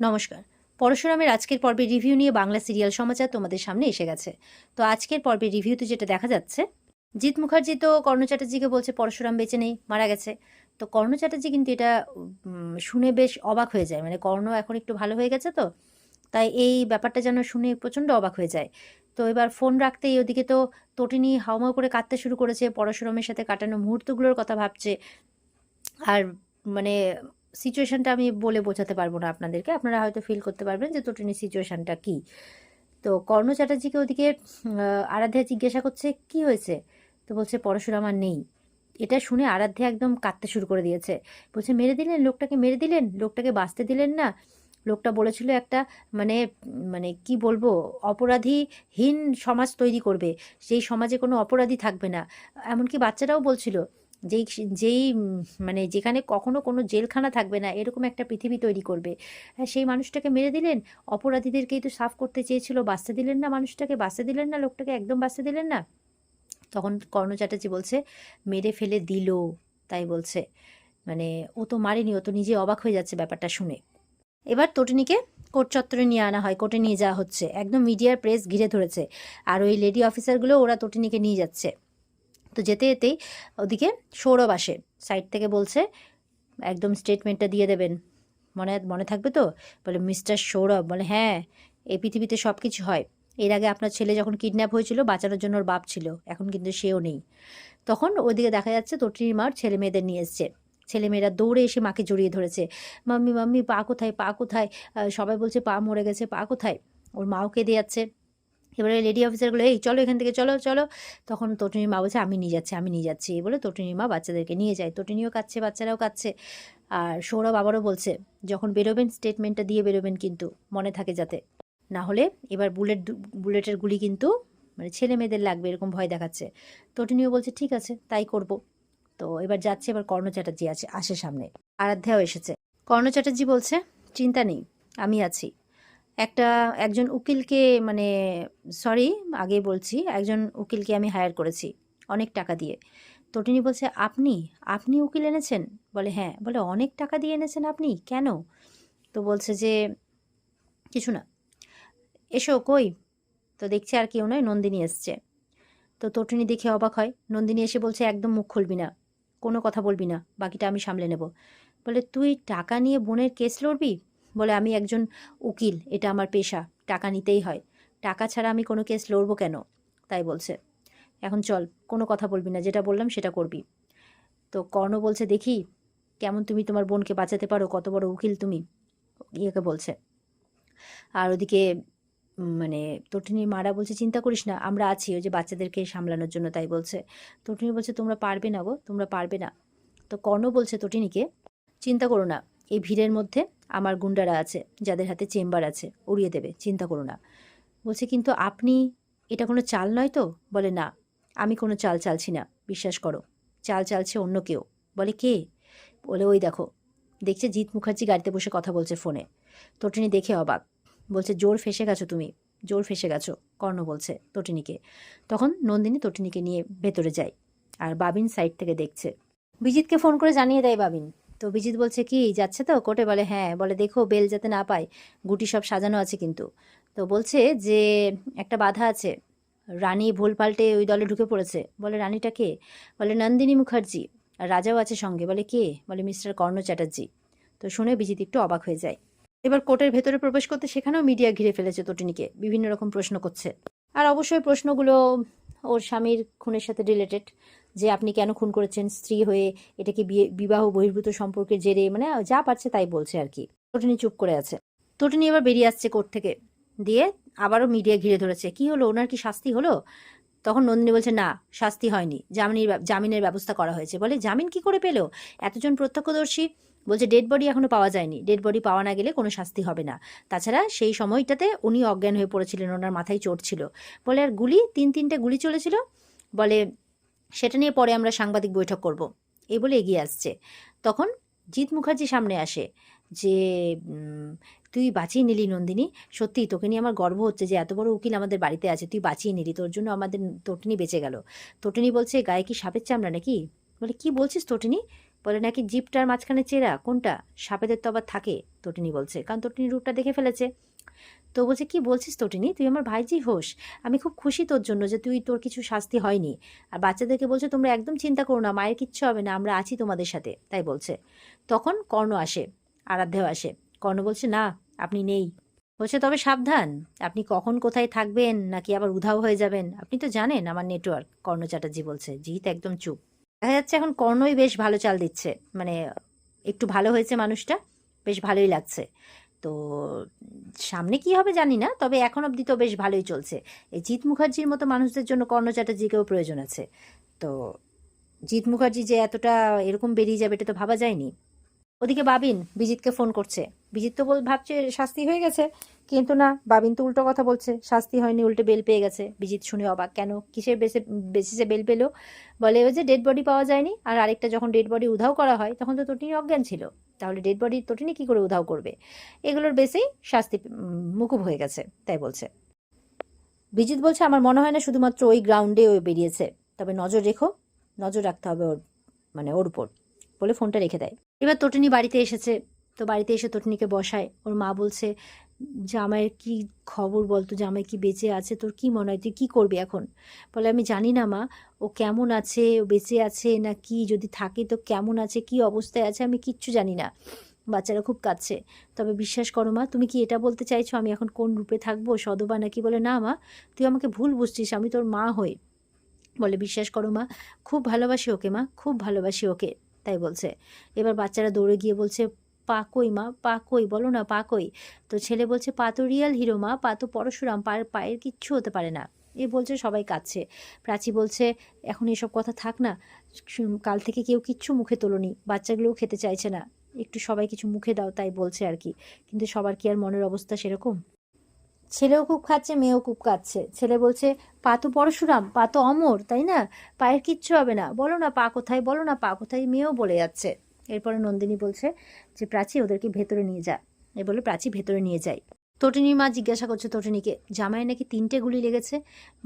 নমস্কার। পরশুরামের আজকের পর্বের রিভিউ নিয়ে বাংলা সিরিয়াল সমাচার তোমাদের সামনে এসে গেছে। তো আজকের পর্বের রিভিউতে যেটা দেখা যাচ্ছে, জিৎ মুখার্জি তো কর্ণ চ্যাটার্জিকে বলছে পরশুরাম বেঁচে নেই, মারা গেছে। তো কর্ণ চ্যাটার্জি কিন্তু এটা শুনে বেশ অবাক হয়ে যায়। মানে কর্ণ এখন একটু ভালো হয়ে গেছে, তো তাই এই ব্যাপারটা যেন শুনে প্রচণ্ড অবাক হয়ে যায়। তো এবার ফোন রাখতেই ওদিকে তো তটিনী হাউমাউ করে কাঁদতে শুরু করেছে, পরশুরামের সাথে কাটানো মুহূর্তগুলোর কথা ভাবছে। আর মানে সিচুয়েশনটা আমি বলে বোঝাতে পারবো না আপনাদেরকে, আপনারা হয়তো ফিল করতে পারবেন যে তটিনীর সিচুয়েশনটা কী। তো কর্ণ চ্যাটার্জিকে ওদিকে আরাধ্যা জিজ্ঞাসা করছে কি হয়েছে, তো বলছে পরশুরাম আর নেই। এটা শুনে আরাধ্যা একদম কাঁদতে শুরু করে দিয়েছে। বলছে মেরে দিলেন লোকটাকে, মেরে দিলেন লোকটাকে, বাঁচতে দিলেন না। লোকটা বলেছিল একটা মানে মানে কি বলবো, অপরাধীহীন সমাজ তৈরি করবে, সেই সমাজে কোনো অপরাধী থাকবে না। এমনকি বাচ্চারাও বলছিল যেই যেই মানে যেখানে কখনো কোনো জেলখানা থাকবে না, এরকম একটা পৃথিবী তৈরি করবে। হ্যাঁ, সেই মানুষটাকে মেরে দিলেন। অপরাধীদেরকেই তো সাফ করতে চেয়েছিল, বাঁচতে দিলেন না মানুষটাকে, বাঁচতে দিলেন না লোকটাকে, একদম বাঁচতে দিলেন না। তখন কর্ণ চ্যাটার্জি বলছে মেরে ফেলে দিল, তাই বলছে। মানে ও তো মারেনি, ও তো নিজে অবাক হয়ে যাচ্ছে ব্যাপারটা শুনে। এবার তটিনীকে কোর্ট চত্বরে নিয়ে আনা হয়, কোর্টে নিয়ে যাওয়া হচ্ছে, একদম মিডিয়ার প্রেস ঘিরে ধরেছে। আর ওই লেডি অফিসারগুলো ওরা তটিনীকে নিয়ে যাচ্ছে। তো যেতে যেতেই ওদিকে সৌরভ আসে, সাইড থেকে বলছে একদম স্টেটমেন্টটা দিয়ে দেবেন, মনে মনে থাকবে তো। বলে মিস্টার সৌরভ, বলে হ্যাঁ, এই পৃথিবীতে সব কিছু হয়। এর আগে আপনার ছেলে যখন কিডন্যাপ হয়েছিল, বাঁচানোর জন্য ওর বাপ ছিল, এখন কিন্তু সেও নেই। তখন ওইদিকে দেখা যাচ্ছে তটিনীর মার ছেলে মেয়েদের নিয়ে এসছে। ছেলেমেয়েরা দৌড়ে এসে মাকে জড়িয়ে ধরেছে। মাম্মি মাম্মি, পা কোথায়, পা কোথায়? সবাই বলছে পা মরে গেছে, পা কোথায়? ওর মাও কেঁদে যাচ্ছে। এবারে লেডি অফিসারগুলো এই চলো এখান থেকে, চলো চলো। তখন তটিনীর মা বলছে আমি নিয়ে যাচ্ছি, আমি নিয়ে যাচ্ছি, এই বলে তটিনীর মা বাচ্চাদেরকে নিয়ে যায়। তটিনীও কাঁদছে, বাচ্চারাও কাঁদছে। আর সৌরভ আবারও বলছে যখন বেরোবেন স্টেটমেন্টটা দিয়ে বেরোবেন, কিন্তু মনে থাকে যাতে, না হলে এবার বুলেটের গুলি কিন্তু মানে ছেলে মেয়েদের লাগবে, এরকম ভয় দেখাচ্ছে। তটিনীও বলছে ঠিক আছে তাই করব। তো এবার যাচ্ছে, এবার কর্ণ চ্যাটার্জি আসে সামনে, আরাধ্যাও এসেছে। কর্ণ চ্যাটার্জি বলছে চিন্তা নেই, আমি আছি। একজন উকিলকে মানে সরি, আগে বলছি, একজন উকিলকে আমি হায়ার করেছি অনেক টাকা দিয়ে। তটিনী বলছে আপনি আপনি উকিল এনেছেন? বলে হ্যাঁ। বলে অনেক টাকা দিয়ে এনেছেন আপনি, কেন? তো বলছে যে কিছু না, এসো কই। তো দেখছে আর কেউ নয়, নন্দিনী এসছে। তো তটিনী দেখে অবাক হয়। নন্দিনী এসে বলছে একদম মুখ খুলবি না, কোনো কথা বলবি না, বাকিটা আমি সামলে নেব। বলে তুই টাকা নিয়ে বোনের কেস লড়বি? বলে আমি একজন উকিল, এটা আমার পেশা, টাকা নিতেই হয়, টাকা ছাড়া আমি কোনো কেস লড়বো কেন? তাই বলছে এখন চল, কোনো কথা বলবি না, যেটা বললাম সেটা করবি। তো কর্ণ বলছে দেখি কেমন তুমি তোমার বোনকে বাঁচাতে পারো, কত বড় উকিল তুমি, ইয়েকে বলছে। আর ওদিকে মানে তটিনীর মারা বলছে চিন্তা করিস না, আমরা আছি ওই যে বাচ্চাদেরকে সামলানোর জন্য, তাই বলছে। তটিনী বলছে তোমরা পারবে না গো, তোমরা পারবে না। তো কর্ণ বলছে তটিনীকে চিন্তা করো না, এই ভিড়ের মধ্যে আমার গুন্ডারা আছে, যাদের হাতে চেম্বার আছে, উড়িয়ে দেবে, চিন্তা করো না। বলছে কিন্তু আপনি, এটা কোনো চাল নয় তো? বলে না, আমি কোনো চাল চালছি না, বিশ্বাস করো, চাল চালছে অন্য কেউ। বলে কে? বলে ওই দেখো। দেখছে জিৎ মুখার্জি গাড়িতে বসে কথা বলছে ফোনে। তটিনী দেখে অবাক, বলছে জোর ফেসে গেছো তুমি, জোর ফেসে গেছো, কর্ণ বলছে তটিনীকে। তখন নন্দিনী তটিনীকে নিয়ে ভেতরে যায়, আর বাবিন সাইড থেকে দেখছে। বিজিতকে ফোন করে জানিয়ে দেয় বাবিন। তো বিজিত বলছে কি যাচ্ছে তো কোর্টে? বলে হ্যাঁ। বলে দেখো বেল যাতে না পায়, গুটি সব সাজানো আছে কিন্তু। তো বলছে যে একটা বাধা আছে, রানী ভুল পাল্টে ওই দলে ঢুকে পড়েছে। বলে রানীটা কে? বলে নন্দিনী মুখার্জি, আর রাজাও আছে সঙ্গে। বলে কে? বলে মিস্টার কর্ণ চ্যাটার্জি। তো শুনে বিজিত একটু অবাক হয়ে যায়। এবার কোর্টের ভেতরে প্রবেশ করতে সেখানেও মিডিয়া ঘিরে ফেলেছে তটিনীকে, বিভিন্ন রকম প্রশ্ন করছে। আর অবশ্যই প্রশ্নগুলো ওর স্বামীর খুনের সাথে রিলেটেড, যে আপনি কেন খুন করেছেন স্ত্রী হয়ে, এটা কি বিবাহ বহির্ভূত সম্পর্কের জেরে, মানে যা পারছে তাই বলছে আর কি। তটিনী চুপ করে আছে। তটিনী এবার বেরিয়ে আসছে কোর্ট থেকে, দিয়ে আবারও মিডিয়া ঘিরে ধরেছে কি হলো, ওনার কি শাস্তি হলো? তখন নন্দিনী বলছে না, শাস্তি হয়নি, জামিনের ব্যবস্থা করা হয়েছে। বলে জামিন কি করে পেলো এতজন প্রত্যক্ষদর্শী? বলছে ডেড বডি এখনো পাওয়া যায়নি, ডেড বডি পাওয়া না গেলে কোনো শাস্তি হবে না। তাছাড়া সেই সময়টাতে উনি অজ্ঞান হয়ে পড়েছিলেন, ওনার মাথায় চোট ছিল। বলে আর গুলি, তিনটে গুলি চলেছিল। বলে সেটা নিয়ে পরে আমরা সাংবাদিক বৈঠক করব, এই বলে এগিয়ে আসছে। তখন জিৎ মুখার্জি সামনে আসে যে তুই বাঁচিয়ে নিলি নন্দিনী, সত্যি তোকে নিয়ে আমার গর্ব হচ্ছে যে এত বড় উকিল আমাদের বাড়িতে আছে, তুই বাঁচিয়ে নিলি, তোর জন্য আমাদের তটিনী বেঁচে গেল। তটিনী বলছে গায়ে কি সাপের চামড়া নাকি? বলে কি বলছিস তটিনী? বলে নাকি জিপটার মাঝখানে চেরা কোনটা, সাপেদের তো আবার থাকে, তটিনী বলছে, কারণ তটিনী রূপটা দেখে ফেলেছে। তো বলছে কি বলছিস তটিনী, তুই আমার ভাইজি হোস, আমি খুব খুশি তোর জন্য যে তোর কিছু শাস্তি হয়নি। আর বাচ্চাদেরকে বলছে তোমরা একদম চিন্তা করো না, মায়ের কিচ্ছু হবে না, আমরা আছি তোমাদের সাথে, তাই বলছে। তখন কর্ণ আসে, আরাধ্যও আসে। কর্ণ বলছে না, আপনি নেই। বলছে তবে সাবধান, আপনি কখন কোথায় থাকবেন, নাকি আবার উধাও হয়ে যাবেন, আপনি তো জানেন আমার নেটওয়ার্ক। কর্ণ চ্যাটার্জি বলছে। জিৎ একদম চুপ। দেখা যাচ্ছে এখন কর্ণই বেশ ভালো চাল দিচ্ছে, মানে একটু ভালো হয়েছে মানুষটা, বেশ ভালোই লাগছে। তো সামনে কি হবে জানি না, তবে এখন অবধি তো বেশ ভালোই চলছে। এই জিৎ মুখার্জির মতো মানুষদের জন্য কর্ণ চ্যাটার্জিকেও প্রয়োজন আছে। তো জিৎ মুখার্জি যে এতটা এরকম বেরিয়ে যাবে এটা তো ভাবা যায়নি। ওদিকে বাবিন বিজিতকে ফোন করছে। বিজিত তো ভাবছে শাস্তি হয়ে গেছে, কিন্তু না, বাবিন তো উল্টো কথা বলছে, শাস্তি হয়নি, উল্টে বেল পেয়ে গেছে। বিজিত শুনে অবাক, কেন, কিসের বেসিসে বেল পেলো? বলে ওই যে ডেড বডি পাওয়া যায়নি, আর আরেকটা যখন ডেড বডি উধাও করা হয় তখন তো তটিনী অজ্ঞান ছিল, তাহলে ডেড বডি তটিনী কি করে উধাও করবে? এগুলোর বেসেই শাস্তি মুকুব হয়ে গেছে, তাই বলছে। বিজিত বলছে আমার মনে হয় না শুধুমাত্র ওই গ্রাউন্ডে ও বেরিয়েছে, তবে নজর রেখো, নজর রাখতে হবে ওর, মানে ওর উপর, বলে ফোনটা রেখে দেয়। এবার তটিনী বাড়িতে এসেছে, তো বাড়িতে এসে তটিনীকে বসায়। ওর মা বলছে জামাইয়ের কি খবর বলতো, জামাই কি বেঁচে আছে, তোর কি মনে হয়, তুই কি করবি এখন? বলে আমি জানি না মা, ও কেমন আছে, ও বেঁচে আছে না কি, যদি থাকে তো কেমন আছে, কি অবস্থায় আছে, আমি কিচ্ছু জানি না। বাচ্চারা খুব কাঁদছে। তবে বিশ্বাস করো মা, তুমি কি এটা বলতে চাইছো আমি এখন কোন রূপে থাকবো, সদবা নাকি? বলে না মা, তুই আমাকে ভুল বুঝছিস, আমি তোর মা হই। বলে বিশ্বাস করো মা, খুব ভালোবাসি ওকে মা, খুব ভালোবাসি ওকে, তাই বলছে। এবার বাচ্চারা দৌড়ে গিয়ে বলছে পা কই মা, পা কই, বলো না পা কই। তো ছেলে বলছে পা তো রিয়াল হিরো মা, পা তো পরশুরাম, পায়ের কিচ্ছু হতে পারে না। এ বলছে, সবাই কাঁদছে। প্রাচী বলছে এখন এসব কথা থাক না, কাল থেকে কেউ কিচ্ছু মুখে তোলনি, বাচ্চাগুলোও খেতে চাইছে না, একটু সবাই কিছু মুখে দাও, তাই বলছে আর কি। কিন্তু সবার কি আর মনের অবস্থা সেরকম? ছেলেও খুব খাচ্ছে, মেয়েও খুব কাঁদছে। ছেলে বলছে পা তো পরশুরাম, পা তো অমর, তাই না, পায়ের কিচ্ছু হবে না, বলো না পা কোথায়, বলো না পা কোথায়, মেয়েও বলে যাচ্ছে। এরপরে নন্দিনী বলছে যে প্রাচী ওদেরকে ভেতরে নিয়ে যা, এ বলে প্রাচী ভেতরে নিয়ে যায়। তটিনীর মা জিজ্ঞাসা করছে তটিনীকে, জামাইয়ের নাকি 3টে গুলি লেগেছে।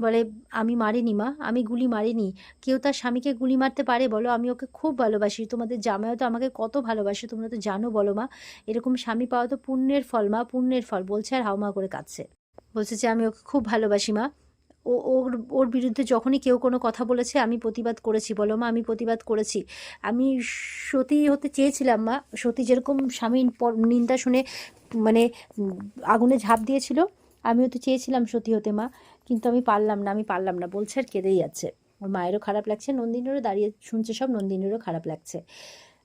বলে আমি মারিনি মা, আমি গুলি মারিনি। কেউ তার স্বামীকে গুলি মারতে পারে বলো? আমি ওকে খুব ভালোবাসি, তোমাদের জামাইও তো আমাকে কত ভালোবাসে, তোমরা তো জানো বলো মা, এরকম স্বামী পাওয়া তো পুণ্যের ফল মা, পুণ্যের ফল, বলছে আর হাউমা করে কাঁদছে। বলছে যে আমি ওকে খুব ভালোবাসি মা, ওর ওর বিরুদ্ধে যখনই কেউ কোনো কথা বলেছে আমি প্রতিবাদ করেছি, বলো মা, আমি প্রতিবাদ করেছি। আমি সতী হতে চেয়েছিলাম মা, সতী যেরকম স্বামীর নিন্দা শুনে মানে আগুনে ঝাঁপ দিয়েছিল, আমিও তো চেয়েছিলাম সতী হতে মা, কিন্তু আমি পারলাম না, আমি পারলাম না, বলছে আর কেঁদেই যাচ্ছে। ওর মায়েরও খারাপ লাগছে, নন্দিনীরও দাঁড়িয়ে শুনছে সব, নন্দিনীরও খারাপ লাগছে।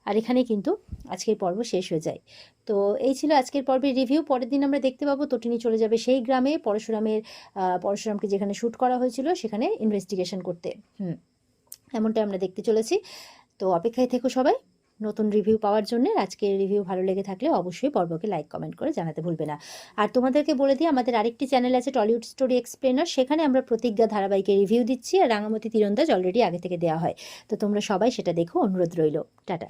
আর এখানে কিন্তু আজকের পর্ব শেষ হয়ে যায়। তো এই ছিল আজকের পর্বের রিভিউ। পরের দিন আমরা দেখতে পাবো তটিনী চলে যাবে সেই গ্রামে, পরশুরামকে যেখানে শ্যুট করা হয়েছিল সেখানে ইনভেস্টিগেশন করতে। এমনটাই আমরা দেখতে চলেছি। তো অপেক্ষায় থেকো সবাই নতুন রিভিউ পাওয়ার জন্য। আজকের রিভিউ ভালো লেগে থাকলে অবশ্যই পর্বকে লাইক কমেন্ট করে জানাতে ভুলবে না। আর তোমাদেরকে বলে দিই আমাদের আরেকটি চ্যানেল আছে টলিউড স্টোরি এক্সপ্লেনার, সেখানে আমরা প্রতিজ্ঞা ধারাবাহিকের রিভিউ দিচ্ছি, আর রাঙামতি তীরন্দাজ অলরেডি আগে থেকে দেওয়া হয়। তো তোমরা সবাই সেটা দেখো, অনুরোধ রইল। টাটা।